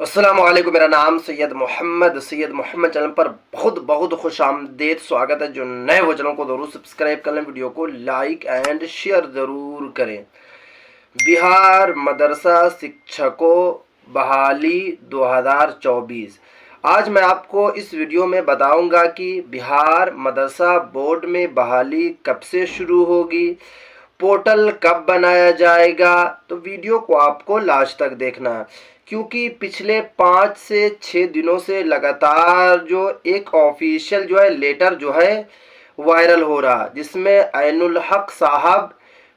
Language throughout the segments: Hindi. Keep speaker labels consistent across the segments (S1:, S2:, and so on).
S1: अस्सलाम वालेकुम। मेरा नाम सैयद मोहम्मद चैनल पर बहुत बहुत खुश आमदेद स्वागत है। जो नए हो चैनल को ज़रूर सब्सक्राइब कर लें, वीडियो को लाइक एंड शेयर ज़रूर करें। बिहार मदरसा शिक्षकों बहाली 2024। आज मैं आपको इस वीडियो में बताऊंगा कि बिहार मदरसा बोर्ड में बहाली कब से शुरू होगी, पोर्टल कब बनाया जाएगा। तो वीडियो को आपको लास्ट तक देखना है, क्योंकि पिछले 5 से 6 दिनों से लगातार जो एक ऑफिशियल जो है लेटर जो है वायरल हो रहा, जिसमें ऐनुल हक साहब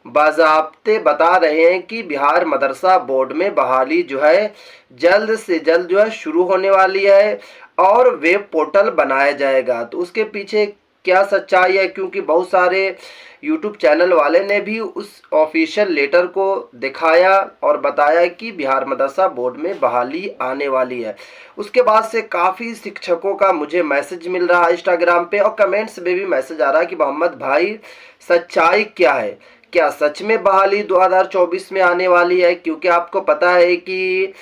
S1: बाज़ाब्ते बता रहे हैं कि बिहार मदरसा बोर्ड में बहाली जो है जल्द से जल्द जो है शुरू होने वाली है और वेब पोर्टल बनाया जाएगा। तो उसके पीछे क्या सच्चाई है, क्योंकि बहुत सारे यूट्यूब चैनल वाले ने भी उस ऑफिशियल लेटर को दिखाया और बताया कि बिहार मदरसा बोर्ड में बहाली आने वाली है। उसके बाद से काफ़ी शिक्षकों का मुझे मैसेज मिल रहा है इंस्टाग्राम पे, और कमेंट्स में भी मैसेज आ रहा है कि मोहम्मद भाई सच्चाई क्या है, क्या सच में बहाली 2024 में आने वाली है। क्योंकि आपको पता है कि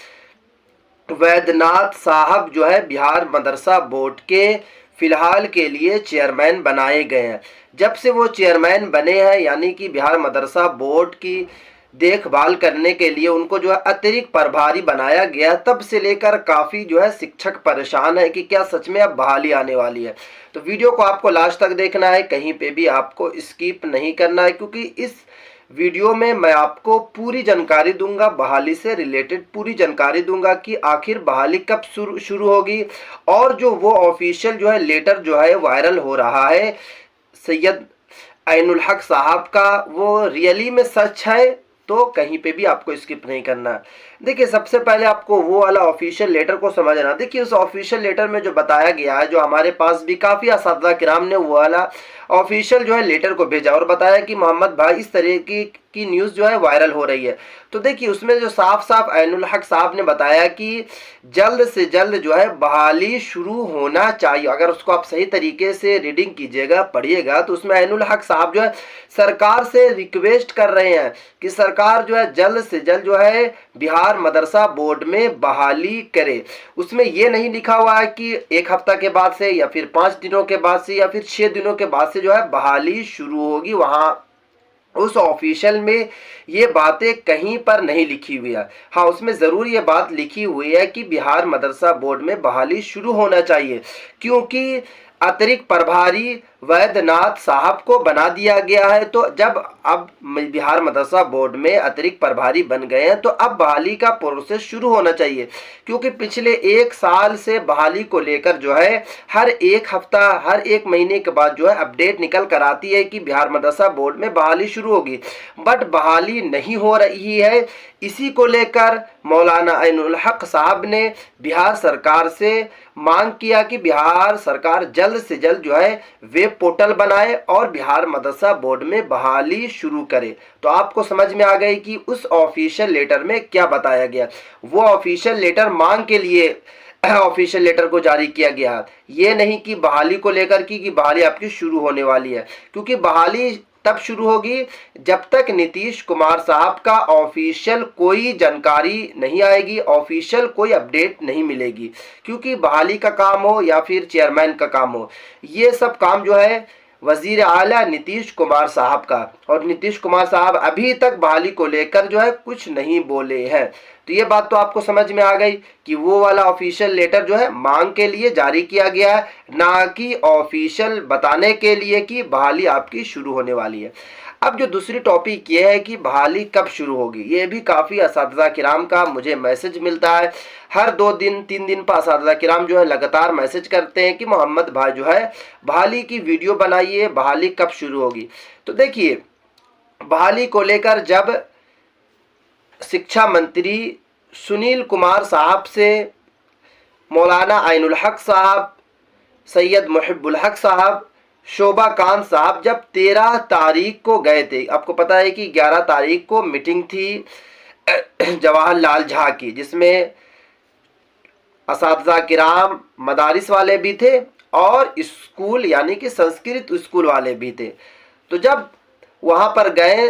S1: वैद्यनाथ साहब जो है बिहार मदरसा बोर्ड के फिलहाल के लिए चेयरमैन बनाए गए हैं। जब से वो चेयरमैन बने हैं, यानी कि बिहार मदरसा बोर्ड की देखभाल करने के लिए उनको जो है अतिरिक्त प्रभारी बनाया गया, तब से लेकर काफ़ी जो है शिक्षक परेशान है कि क्या सच में अब बहाली आने वाली है। तो वीडियो को आपको लास्ट तक देखना है, कहीं पे भी आपको स्किप नहीं करना है, क्योंकि इस वीडियो में मैं आपको पूरी जानकारी दूंगा, बहाली से रिलेटेड पूरी जानकारी दूंगा कि आखिर बहाली कब शुरू होगी। और जो वो ऑफिशियल जो है लेटर जो है वायरल हो रहा है सैयद ऐनुल हक साहब का, वो रियली में सच है, तो कहीं पे भी आपको स्किप नहीं करना है। देखिए, सबसे पहले आपको वो वाला ऑफिशियल लेटर को समझना। देखिए, उस ऑफिशियल लेटर में जो बताया गया है, जो हमारे पास भी काफ़ी असातिज़ा किराम ने वो वाला ऑफिशियल जो है लेटर को भेजा और बताया कि मोहम्मद भाई इस तरह की न्यूज़ जो है वायरल हो रही है। तो देखिए, उसमें जो साफ साफ ऐनुल हक साहब ने बताया कि जल्द से जल्द जो है बहाली शुरू होना चाहिए। अगर उसको आप सही तरीके से रीडिंग कीजिएगा, पढ़िएगा, तो उसमें ऐनुल हक साहब जो है सरकार से रिक्वेस्ट कर रहे हैं कि सरकार जो है जल्द से जल्द जो है बिहार मदरसा बोर्ड में बहाली करे। उसमें ये नहीं लिखा हुआ है कि 1 हफ्ता के बाद से या फिर 5 दिनों के बाद से या फिर 6 दिनों के बाद से जो है बहाली शुरू होगी। वहाँ उस ऑफिशियल में ये बातें कहीं पर नहीं लिखी हुई है। हाँ, उसमें ज़रूर ये बात लिखी हुई है कि बिहार मदरसा बोर्ड में बहाली शुरू होना चाहिए, क्योंकि अतिरिक्त प्रभारी वैद्यनाथ साहब को बना दिया गया है। तो जब अब बिहार मदरसा बोर्ड में अतिरिक्त प्रभारी बन गए हैं, तो अब बहाली का प्रोसेस शुरू होना चाहिए, क्योंकि पिछले 1 साल से बहाली को लेकर जो है हर 1 हफ्ता हर 1 महीने के बाद जो है अपडेट निकल कर आती है कि बिहार मदरसा बोर्ड में बहाली शुरू होगी, बट बहाली नहीं हो रही है। इसी को लेकर मौलाना ऐनुल हक साहब ने बिहार सरकार से मांग किया कि बिहार सरकार जल्द से जल्द जो है वेब पोर्टल बनाए और बिहार मदरसा बोर्ड में बहाली शुरू करे। तो आपको समझ में आ गई कि उस ऑफिशियल लेटर में क्या बताया गया। वो ऑफिशियल लेटर मांग के लिए ऑफिशियल लेटर को जारी किया गया, ये नहीं कि बहाली को लेकर कि बहाली आपकी शुरू होने वाली है, क्योंकि बहाली तब शुरू होगी जब तक नीतीश कुमार साहब का ऑफिशियल कोई जानकारी नहीं आएगी, ऑफिशियल कोई अपडेट नहीं मिलेगी। क्योंकि बहाली का काम हो या फिर चेयरमैन का काम हो, ये सब काम जो है वजीर आला नीतीश कुमार साहब का, और नीतीश कुमार साहब अभी तक बहाली को लेकर जो है कुछ नहीं बोले हैं। तो ये बात तो आपको समझ में आ गई कि वो वाला ऑफिशियल लेटर जो है मांग के लिए जारी किया गया है, ना कि ऑफिशियल बताने के लिए कि बहाली आपकी शुरू होने वाली है। अब जो दूसरी टॉपिक ये है कि बहाली कब शुरू होगी, ये भी काफ़ी असातिज़ा किराम का मुझे मैसेज मिलता है। हर 2 दिन 3 दिन पर असातिज़ा किराम जो है लगातार मैसेज करते हैं कि मोहम्मद भाई जो है बहाली की वीडियो बनाइए, बहाली कब शुरू होगी। तो देखिए, बहाली को लेकर जब शिक्षा मंत्री सुनील कुमार साहब से मौलाना ऐनुल हक साहब, सैयद मुहिब्बुल हक साहब, शोभा कांत साहब जब 13 तारीख को गए थे, आपको पता है कि 11 तारीख को मीटिंग थी जवाहरलाल झा की, जिसमें असातिज़ा किराम मदारिस वाले भी थे और स्कूल यानी कि संस्कृत स्कूल वाले भी थे। तो जब वहाँ पर गए,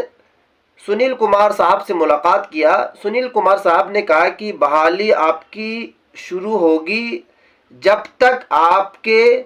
S1: सुनील कुमार साहब से मुलाकात किया, सुनील कुमार साहब ने कहा कि बहाली आपकी शुरू होगी जब तक आपके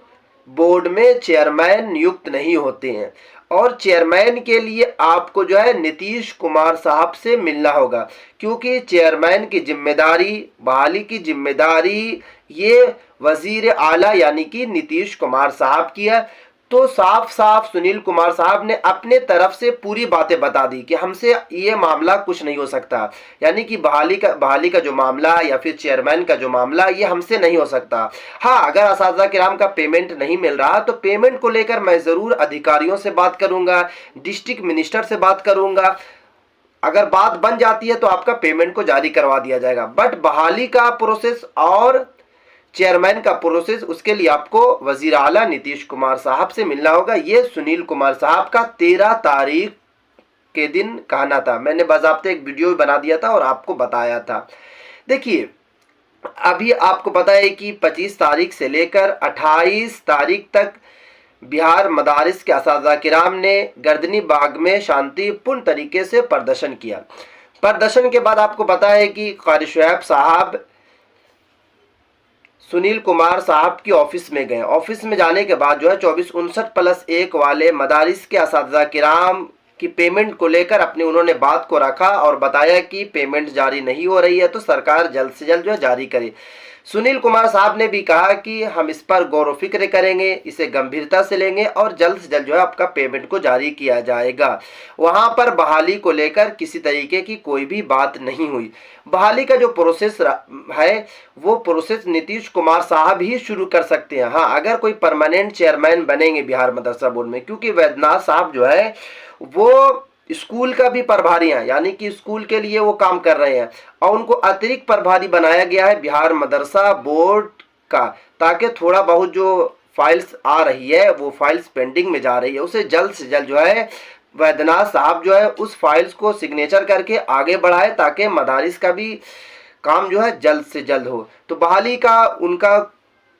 S1: बोर्ड में चेयरमैन नियुक्त नहीं होते हैं। और चेयरमैन के लिए आपको जो है नीतीश कुमार साहब से मिलना होगा, क्योंकि चेयरमैन की जिम्मेदारी, बहाली की जिम्मेदारी ये वजीर आला यानी कि नीतीश कुमार साहब की है। तो साफ साफ सुनील कुमार साहब ने अपने तरफ से पूरी बातें बता दी कि हमसे ये मामला कुछ नहीं हो सकता, यानी कि बहाली का जो मामला या फिर चेयरमैन का जो मामला ये हमसे नहीं हो सकता। हाँ, अगर असातिज़ा किराम का पेमेंट नहीं मिल रहा तो पेमेंट को लेकर मैं ज़रूर अधिकारियों से बात करूंगा, डिस्ट्रिक्ट मिनिस्टर से बात करूंगा। अगर बात बन जाती है तो आपका पेमेंट को जारी करवा दिया जाएगा। बट बहाली का प्रोसेस और चेयरमैन का प्रोसेस, उसके लिए आपको वजीर आला नीतीश कुमार साहब से मिलना होगा। ये सुनील कुमार साहब का 13 तारीख के दिन कहना था। मैंने बाज़ाब्ते एक वीडियो बना दिया था और आपको बताया था। देखिए, अभी आपको पता है कि 25 तारीख से लेकर 28 तारीख तक बिहार मदारिस के असातिज़ा किराम ने गर्दनी बाग में शांतिपूर्ण तरीके से प्रदर्शन किया। प्रदर्शन के बाद आपको पता है कि कारी शुएब साहब सुनील कुमार साहब की ऑफिस में गए। ऑफिस में जाने के बाद जो है 2459+1 वाले मदारिस के असातिज़ा किराम की पेमेंट को लेकर अपने उन्होंने बात को रखा और बताया कि पेमेंट जारी नहीं हो रही है तो सरकार जल्द से जल्द जो है जारी करे। सुनील कुमार साहब ने भी कहा कि हम इस पर गौर व फिक्र करेंगे, इसे गंभीरता से लेंगे और जल्द से जल्द जो है आपका पेमेंट को जारी किया जाएगा। वहां पर बहाली को लेकर किसी तरीके की कोई भी बात नहीं हुई। बहाली का जो प्रोसेस है वो प्रोसेस नीतीश कुमार साहब ही शुरू कर सकते हैं। हाँ, अगर कोई परमानेंट चेयरमैन बनेंगे बिहार मदरसा बोर्ड में, क्योंकि वैद्यनाथ साहब जो है वो स्कूल का भी प्रभारी हैं, यानी कि स्कूल के लिए वो काम कर रहे हैं और उनको अतिरिक्त प्रभारी बनाया गया है बिहार मदरसा बोर्ड का, ताकि थोड़ा बहुत जो फाइल्स आ रही है वो फाइल्स पेंडिंग में जा रही है उसे जल्द से जल्द जो है वैद्यनाथ साहब जो है उस फाइल्स को सिग्नेचर करके आगे बढ़ाए, ताकि मदारिस का भी काम जो है जल्द से जल्द हो। तो बहाली का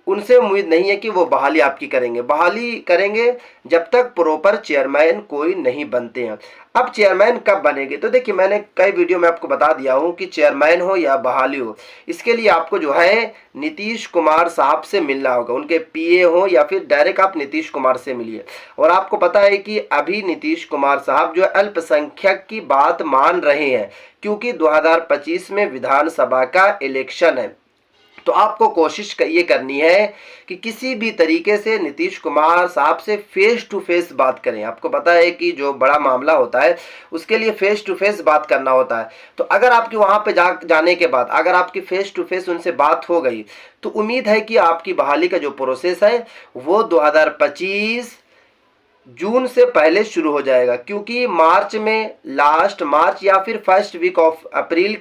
S1: उनसे उम्मीद नहीं है कि वो बहाली आपकी करेंगे। बहाली करेंगे जब तक प्रॉपर चेयरमैन कोई नहीं बनते हैं। अब चेयरमैन कब बनेंगे, तो देखिए मैंने कई वीडियो में आपको बता दिया हूँ कि चेयरमैन हो या बहाली हो, इसके लिए आपको जो है नीतीश कुमार साहब से मिलना होगा। उनके पीए हो या फिर डायरेक्ट आप नीतीश कुमार से मिलिए। और आपको पता है कि अभी नीतीश कुमार साहब जो अल्पसंख्यक की बात मान रहे हैं, क्योंकि 2025 में विधानसभा का इलेक्शन है। तो आपको कोशिश ये करनी है कि किसी भी तरीके से नीतीश कुमार साहब से फेस टू फेस बात करें। आपको पता है कि जो बड़ा मामला होता है उसके लिए फेस टू फेस बात करना होता है। तो अगर आपकी वहां पे जाने के बाद अगर आपकी फेस टू फेस उनसे बात हो गई तो उम्मीद है कि आपकी बहाली का जो प्रोसेस है वो 2025 जून से पहले शुरू हो जाएगा, क्योंकि मार्च में लास्ट मार्च या फिर फर्स्ट वीक ऑफ अप्रैल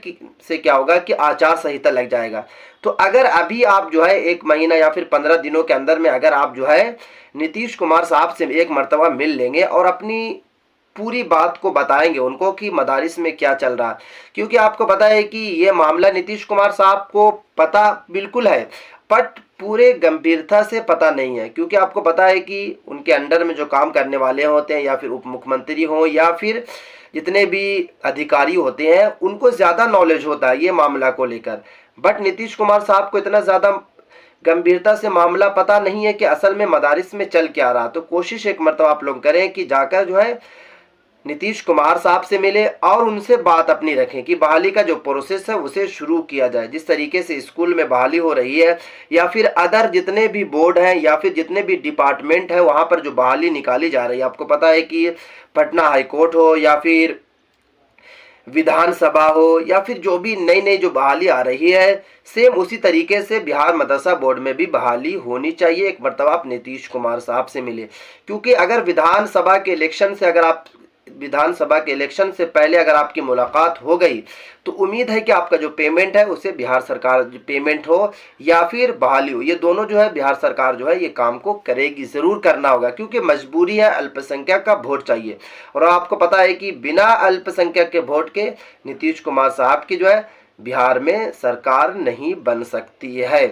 S1: से क्या होगा कि आचार संहिता लग जाएगा। तो अगर अभी आप जो है 1 महीना या फिर 15 दिनों के अंदर में अगर आप जो है नीतीश कुमार साहब से एक मर्तबा मिल लेंगे और अपनी पूरी बात को बताएंगे उनको कि मदारिस में क्या चल रहा है, क्योंकि आपको पता है कि ये मामला नीतीश कुमार साहब को पता बिल्कुल है बट पूरे गंभीरता से पता नहीं है, क्योंकि आपको पता है कि उनके अंडर में जो काम करने वाले होते हैं या फिर उप मुख्यमंत्री हों या फिर जितने भी अधिकारी होते हैं उनको ज़्यादा नॉलेज होता है ये मामला को लेकर। बट नीतीश कुमार साहब को इतना ज़्यादा गंभीरता से मामला पता नहीं है कि असल में मदारिस में चल क्या रहा। तो कोशिश एक मरतबा आप लोग करें कि जाकर जो है नीतीश कुमार साहब से मिले और उनसे बात अपनी रखें कि बहाली का जो प्रोसेस है उसे शुरू किया जाए। जिस तरीके से स्कूल में बहाली हो रही है या फिर अदर जितने भी बोर्ड हैं या फिर जितने भी डिपार्टमेंट हैं वहाँ पर जो बहाली निकाली जा रही है, आपको पता है कि पटना हाईकोर्ट हो या फिर विधानसभा हो या फिर जो भी नई नई जो बहाली आ रही है, सेम उसी तरीके से बिहार मदरसा बोर्ड में भी बहाली होनी चाहिए। एक मरतबा आप नीतीश कुमार साहब से मिले, क्योंकि अगर विधानसभा के इलेक्शन से पहले अगर आपकी मुलाकात हो गई तो उम्मीद है कि आपका जो पेमेंट है उसे बिहार सरकार पेमेंट हो या फिर बहाली हो, ये दोनों जो है बिहार सरकार जो है ये काम को करेगी, ज़रूर करना होगा, क्योंकि मजबूरी है, अल्पसंख्यक का वोट चाहिए। और आपको पता है कि बिना अल्पसंख्यक के वोट के नीतीश कुमार साहब की जो है बिहार में सरकार नहीं बन सकती है।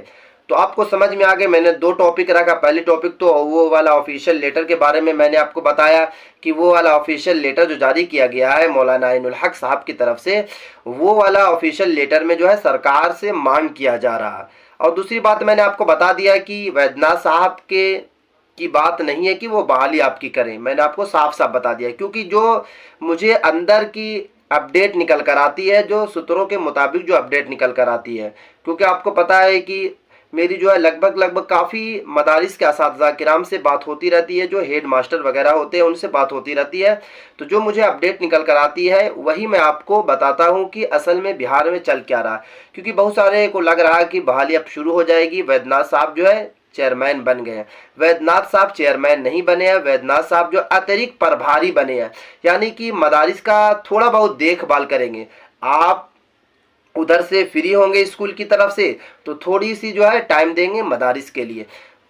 S1: तो आपको समझ में आ गया। मैंने दो टॉपिक रखा। पहली टॉपिक तो वो वाला ऑफिशियल लेटर के बारे में मैंने आपको बताया कि वो वाला ऑफिशियल लेटर जो जारी किया गया है मौलाना इनुल हक साहब की तरफ से, वो वाला ऑफिशियल लेटर में जो है सरकार से मांग किया जा रहा है। और दूसरी बात मैंने आपको बता दिया कि वैद्यनाथ साहब के की बात नहीं है कि वो बहाली आपकी करें। मैंने आपको साफ साफ बता दिया, क्योंकि जो मुझे अंदर की अपडेट निकल कर आती है, जो सूत्रों के मुताबिक जो अपडेट निकल कर आती है, क्योंकि आपको पता है कि मेरी जो है लगभग काफ़ी मदारिस के असातिज़ा किराम से बात होती रहती है, जो हेड मास्टर वगैरह होते हैं उनसे बात होती रहती है। तो जो मुझे अपडेट निकल कर आती है वही मैं आपको बताता हूँ कि असल में बिहार में चल क्या रहा है। क्योंकि बहुत सारे को लग रहा है कि बहाली अब शुरू हो जाएगी, वैद्यनाथ साहब जो है चेयरमैन बन गए हैं। वैद्यनाथ साहब चेयरमैन नहीं बने हैं, वैद्यनाथ साहब जो अतिरिक्त प्रभारी बने हैं, यानी कि मदारिस का थोड़ा बहुत देखभाल करेंगे। आप उधर से फ्री होंगे स्कूल की तरफ से तो थोड़ी सी जो है टाइम देंगे मदारिस के लिए।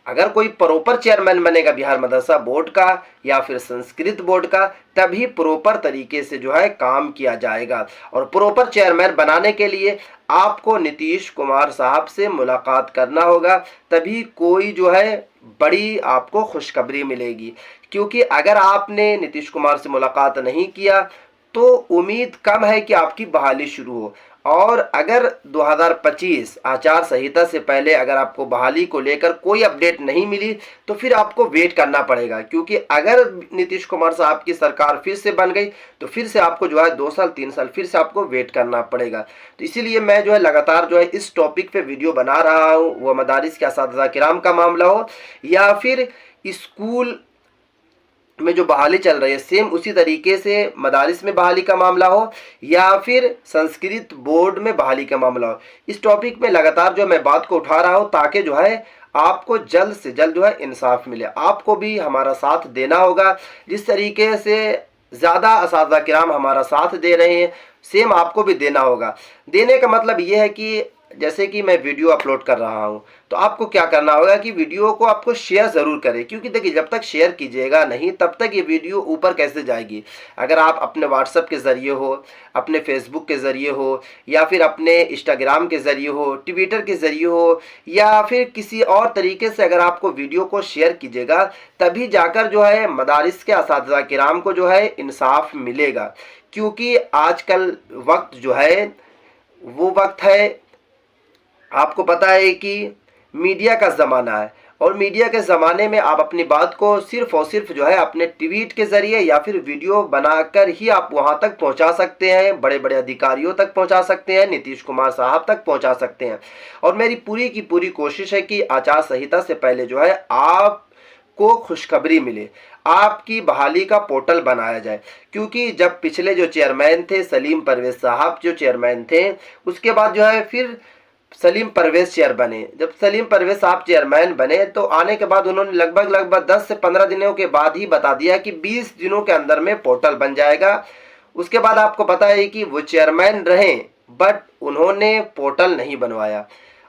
S1: अगर कोई प्रॉपर चेयरमैन बनेगा बिहार मदरसा बोर्ड का या फिर संस्कृत बोर्ड का, तभी प्रॉपर तरीके से जो है काम किया जाएगा। और प्रॉपर चेयरमैन बनाने के लिए आपको नीतीश कुमार साहब से मुलाकात करना होगा, तभी कोई जो है बड़ी आपको खुशखबरी मिलेगी। क्योंकि अगर आपने नीतीश कुमार से मुलाकात नहीं किया तो उम्मीद कम है कि आपकी बहाली शुरू हो। और अगर 2025 आचार संहिता से पहले अगर आपको बहाली को लेकर कोई अपडेट नहीं मिली तो फिर आपको वेट करना पड़ेगा। क्योंकि अगर नीतीश कुमार साहब की सरकार फिर से बन गई तो फिर से आपको जो है 2 साल 3 साल फिर से आपको वेट करना पड़ेगा। तो इसीलिए मैं जो है लगातार जो है इस टॉपिक पे वीडियो बना रहा हूँ, वो मदारिस के असातिज़ा किराम का मामला हो या फिर स्कूल में जो बहाली चल रही है सेम उसी तरीके से मदारिस में बहाली का मामला हो या फिर संस्कृत बोर्ड में बहाली का मामला हो। इस टॉपिक में लगातार जो मैं बात को उठा रहा हूं ताकि जो है आपको जल्द से जल्द जो है इंसाफ मिले। आपको भी हमारा साथ देना होगा। जिस तरीके से ज़्यादा असातिज़ा किराम हमारा साथ दे रहे हैं सेम आपको भी देना होगा। देने का मतलब ये है कि जैसे कि मैं वीडियो अपलोड कर रहा हूं तो आपको क्या करना होगा कि वीडियो को आपको शेयर ज़रूर करें। क्योंकि देखिए जब तक शेयर कीजिएगा नहीं तब तक ये वीडियो ऊपर कैसे जाएगी। अगर आप अपने व्हाट्सएप के ज़रिए हो, अपने फेसबुक के ज़रिए हो या फिर अपने इंस्टाग्राम के ज़रिए हो, ट्विटर के ज़रिए हो या फिर किसी और तरीके से अगर आपको वीडियो को शेयर कीजिएगा तभी जाकर जो है मदारिस के असातिज़ा किराम को जो है इंसाफ मिलेगा। क्योंकि आजकल वक्त जो है वो वक्त है, आपको पता है कि मीडिया का ज़माना है और मीडिया के ज़माने में आप अपनी बात को सिर्फ़ और सिर्फ जो है अपने ट्वीट के ज़रिए या फिर वीडियो बनाकर ही आप वहाँ तक पहुँचा सकते हैं, बड़े बड़े अधिकारियों तक पहुँचा सकते हैं, नीतीश कुमार साहब तक पहुँचा सकते हैं। और मेरी पूरी की पूरी कोशिश है कि आचार संहिता से पहले जो है आपको खुशखबरी मिले, आपकी बहाली का पोर्टल बनाया जाए। क्योंकि जब पिछले जो चेयरमैन थे सलीम परवेज साहब जो चेयरमैन थे, उसके बाद जो है फिर सलीम परवेज चेयर बने। जब सलीम परवेज साहब चेयरमैन बने तो आने के बाद उन्होंने लगभग 10 से 15 दिनों के बाद ही बता दिया कि 20 दिनों के अंदर में पोर्टल बन जाएगा। उसके बाद आपको पता है कि वो चेयरमैन रहे बट उन्होंने पोर्टल नहीं बनवाया।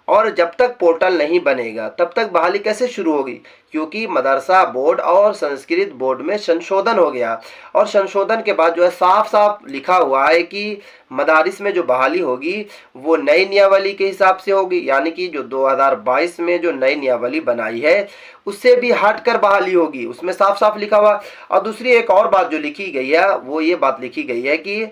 S1: और जब तक पोर्टल नहीं बनेगा तब तक बहाली कैसे शुरू होगी। क्योंकि मदरसा बोर्ड और संस्कृत बोर्ड में संशोधन हो गया और संशोधन के बाद जो है साफ साफ लिखा हुआ है कि मदारिस में जो बहाली होगी वो नई नियमावली के हिसाब से होगी। यानी कि जो 2022 में जो नई नियमावली बनाई है उससे भी हट कर बहाली होगी, उसमें साफ साफ लिखा हुआ। और दूसरी एक और बात जो लिखी गई है वो ये बात लिखी गई है कि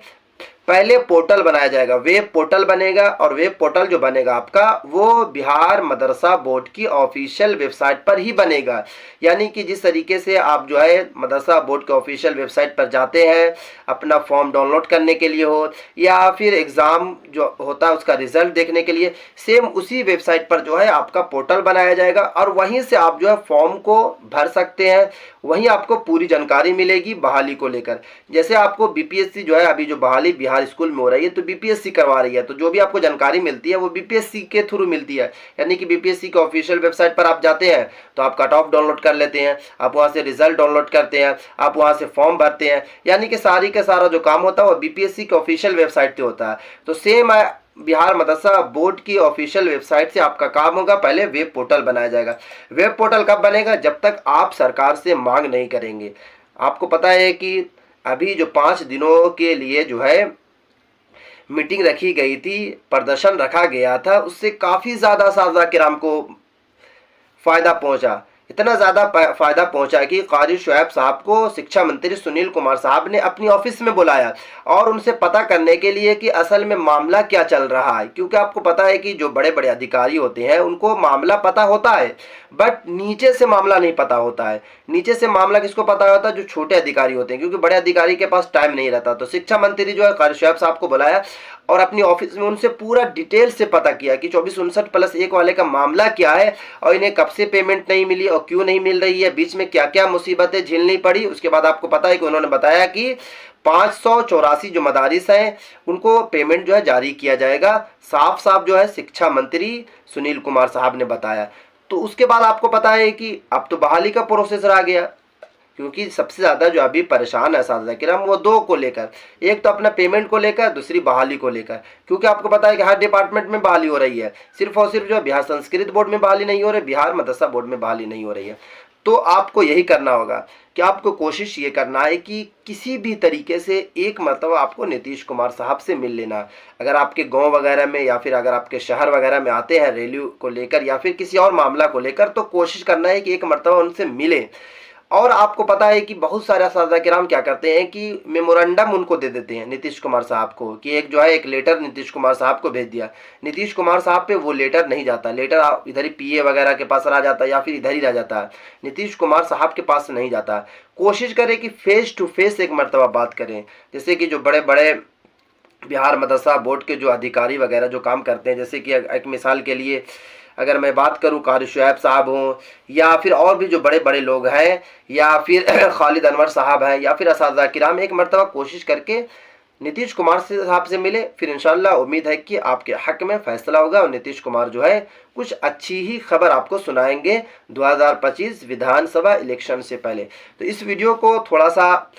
S1: पहले पोर्टल बनाया जाएगा, वेब पोर्टल बनेगा। और वेब पोर्टल जो बनेगा आपका वो बिहार मदरसा बोर्ड की ऑफिशियल वेबसाइट पर ही बनेगा। यानी कि जिस तरीके से आप जो है मदरसा बोर्ड के ऑफिशियल वेबसाइट पर जाते हैं अपना फॉर्म डाउनलोड करने के लिए हो या फिर एग्ज़ाम जो होता है उसका रिजल्ट देखने के लिए, सेम उसी वेबसाइट पर जो है आपका पोर्टल बनाया जाएगा और वहीं से आप जो है फॉर्म को भर सकते हैं। वहीं आपको पूरी जानकारी मिलेगी बहाली को लेकर। जैसे आपको बीपीएससी जो है अभी जो बहाली बिहार स्कूल में हो रही है तो बीपीएससी करवा रही है, तो जो भी आपको जानकारी मिलती है वो बीपीएससी के थ्रू मिलती है। यानी कि बीपीएससी के ऑफिशियल वेबसाइट पर आप जाते हैं तो आप कट ऑफ डाउनलोड कर लेते हैं, आप वहाँ से रिजल्ट डाउनलोड करते हैं, आप वहाँ से फॉर्म भरते हैं। यानी कि सारी का सारा जो काम होता है वो बीपीएससी के ऑफिशियल वेबसाइट पे होता है। तो सेम बिहार मदरसा बोर्ड की ऑफिशियल वेबसाइट से आपका काम होगा। पहले वेब पोर्टल बनाया जाएगा। वेब पोर्टल कब बनेगा? जब तक आप सरकार से मांग नहीं करेंगे। आपको पता है कि अभी जो 5 दिनों के लिए जो है मीटिंग रखी गई थी, प्रदर्शन रखा गया था, उससे काफ़ी ज़्यादा साजा किराम को फ़ायदा पहुंचा, इतना ज़्यादा फ़ायदा पहुंचा कि कारी शुएब साहब को शिक्षा मंत्री सुनील कुमार साहब ने अपनी ऑफिस में बुलाया और उनसे पता करने के लिए कि असल में मामला क्या चल रहा है। क्योंकि आपको पता है कि जो बड़े बड़े अधिकारी होते हैं उनको मामला पता होता है, बट नीचे से मामला नहीं पता होता है। नीचे से मामला किसको पता होता है? जो छोटे अधिकारी होते हैं, क्योंकि बड़े अधिकारी के पास टाइम नहीं रहता। तो शिक्षा मंत्री जो है कारी शुएब साहब को बुलाया और अपनी ऑफिस में उनसे पूरा डिटेल से पता किया कि 2459+1 वाले का मामला क्या है और इन्हें कब से पेमेंट नहीं मिली और क्यों नहीं मिल रही है, बीच में क्या क्या मुसीबतें झेलनी पड़ी। उसके बाद आपको पता है कि उन्होंने बताया कि 584 जो मदारिस हैं उनको पेमेंट जो है जारी किया जाएगा। साफ साफ जो है शिक्षा मंत्री सुनील कुमार साहब ने बताया। तो उसके बाद आपको पता है कि अब तो बहाली का प्रोसेस रह गया, क्योंकि सबसे ज़्यादा जो अभी परेशान है असातिज़ा किराम वो दो को लेकर, एक तो अपना पेमेंट को लेकर, दूसरी बहाली को लेकर। क्योंकि आपको पता है कि हर डिपार्टमेंट में बहाली हो रही है, सिर्फ और सिर्फ जो बिहार संस्कृत बोर्ड में बहाली नहीं हो रही, बिहार मदरसा बोर्ड में बहाली नहीं हो रही है। तो आपको यही करना होगा कि आपको कोशिश ये करना है कि किसी भी तरीके से एक मरतबा आपको नीतीश कुमार साहब से मिल लेना। अगर आपके गांव वगैरह में या फिर अगर आपके शहर वगैरह में आते हैं रैली को लेकर या फिर किसी और मामला को लेकर, तो कोशिश करना है कि एक मरतबा उनसे मिले। और आपको पता है कि बहुत सारे असातिज़ा किराम क्या करते हैं कि मेमोरेंडम उनको दे देते हैं नीतीश कुमार साहब को, कि एक जो है एक लेटर नीतीश कुमार साहब को भेज दिया। नीतीश कुमार साहब पे वो लेटर नहीं जाता, लेटर इधर ही पीए वगैरह के पास रह जाता है या फिर इधर ही रह जाता है, नीतीश कुमार साहब के पास नहीं जाता। कोशिश करें कि फेस टू फेस एक मरतबा बात करें। जैसे कि जो बड़े बड़े बिहार मदरसा बोर्ड के जो अधिकारी वगैरह जो काम करते हैं, जैसे कि एक मिसाल के लिए अगर मैं बात करूं कारी शुएब साहब हों या फिर और भी जो बड़े बड़े लोग हैं या फिर खालिद अनवर साहब हैं या फिर असातिज़ा किराम, एक मरतबा कोशिश करके नीतीश कुमार साहब से मिले। फिर इंशाल्लाह उम्मीद है कि आपके हक में फैसला होगा और नीतीश कुमार जो है कुछ अच्छी ही खबर आपको सुनाएंगे 2025 विधानसभा इलेक्शन से पहले। तो इस वीडियो को थोड़ा सा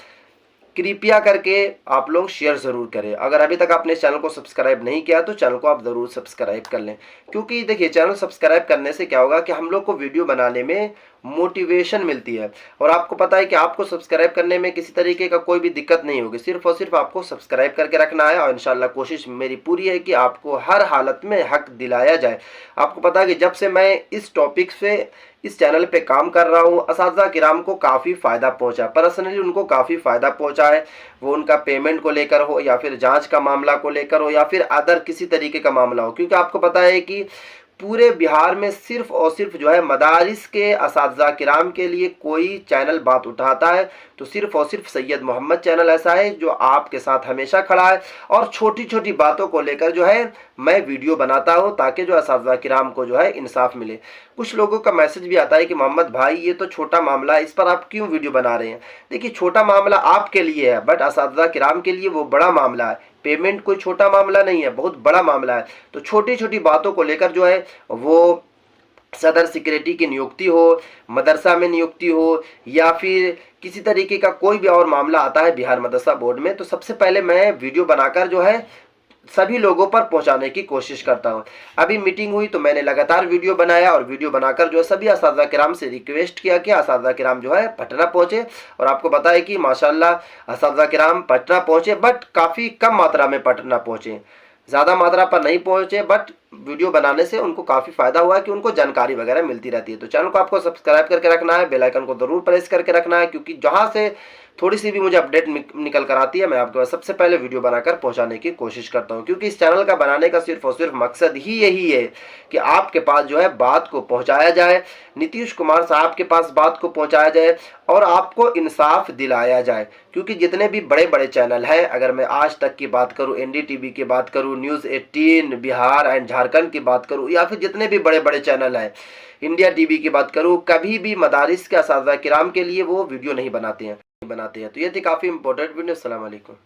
S1: कृपया करके आप लोग शेयर ज़रूर करें। अगर अभी तक आपने इस चैनल को सब्सक्राइब नहीं किया तो चैनल को आप ज़रूर सब्सक्राइब कर लें, क्योंकि देखिए चैनल सब्सक्राइब करने से क्या होगा कि हम लोग को वीडियो बनाने में मोटिवेशन मिलती है। और आपको पता है कि आपको सब्सक्राइब करने में किसी तरीके का कोई भी दिक्कत नहीं होगी, सिर्फ और सिर्फ आपको सब्सक्राइब करके रखना है। और इंशाल्लाह कोशिश मेरी पूरी है कि आपको हर हालत में हक दिलाया जाए। आपको पता है कि जब से मैं इस टॉपिक से इस चैनल पे काम कर रहा हूँ, असातिज़ा किराम को काफ़ी फ़ायदा पहुँचा, पर्सनली उनको काफ़ी फ़ायदा पहुँचा है। वो उनका पेमेंट को लेकर हो या फिर जांच का मामला को लेकर हो या फिर अदर किसी तरीके का मामला हो। क्योंकि आपको पता है कि पूरे बिहार में सिर्फ और सिर्फ जो है मदारिस के असातिज़ा किराम के लिए कोई चैनल बात उठाता है तो सिर्फ और सिर्फ सैयद मोहम्मद चैनल ऐसा है जो आपके साथ हमेशा खड़ा है। और छोटी छोटी बातों को लेकर जो है मैं वीडियो बनाता हूं ताकि जो असातिज़ा किराम को जो है इंसाफ मिले। कुछ लोगों का मैसेज भी आता है कि मोहम्मद भाई ये तो छोटा मामला है, इस पर आप क्यों वीडियो बना रहे हैं। देखिए छोटा मामला आपके लिए है, बट असातिज़ा किराम के लिए वो बड़ा मामला है। पेमेंट कोई छोटा मामला नहीं है, बहुत बड़ा मामला है। तो छोटी छोटी बातों को लेकर जो है वो सदर सेक्रेटरी की नियुक्ति हो, मदरसा में नियुक्ति हो या फिर किसी तरीके का कोई भी और मामला आता है बिहार मदरसा बोर्ड में, तो सबसे पहले मैं वीडियो बनाकर जो है सभी लोगों पर पहुंचाने की कोशिश करता हूं। अभी मीटिंग हुई तो मैंने लगातार वीडियो बनाया और वीडियो बनाकर जो है सभी असातिज़ा किराम से रिक्वेस्ट किया कि असातिज़ा किराम जो है पटना पहुंचे। और आपको पता है कि माशाल्लाह असातिज़ा किराम पटना पहुंचे, बट काफ़ी कम मात्रा में पटना पहुंचे, ज़्यादा मात्रा पर नहीं पहुंचे। बट वीडियो बनाने से उनको काफ़ी फ़ायदा हुआ कि उनको जानकारी वगैरह मिलती रहती है। तो चैनल को आपको सब्सक्राइब करके रखना है, बेल आइकन को ज़रूर प्रेस करके रखना है, क्योंकि जहां से थोड़ी सी भी मुझे अपडेट निकल कर आती है मैं आपके पास सबसे पहले वीडियो बनाकर पहुंचाने की कोशिश करता हूं। क्योंकि इस चैनल का बनाने का सिर्फ और सिर्फ मकसद ही यही है कि आपके पास जो है बात को पहुंचाया जाए, नीतीश कुमार साहब के पास बात को पहुंचाया जाए और आपको इंसाफ दिलाया जाए। क्योंकि जितने भी बड़े बड़े चैनल हैं, अगर मैं आज तक की बात करूं, एनडीटीवी की बात करूं, न्यूज़ 18 बिहार एंड झारखंड की बात करूं या फिर जितने भी बड़े बड़े चैनल हैं, इंडिया टीवी की बात करूं, कभी भी मदारिस के असातिज़ा किराम के लिए वो वीडियो नहीं बनाते हैं। तो ये थी काफ़ी इंपॉर्टेंट वीडियो। अस्सलाम वालेकुम।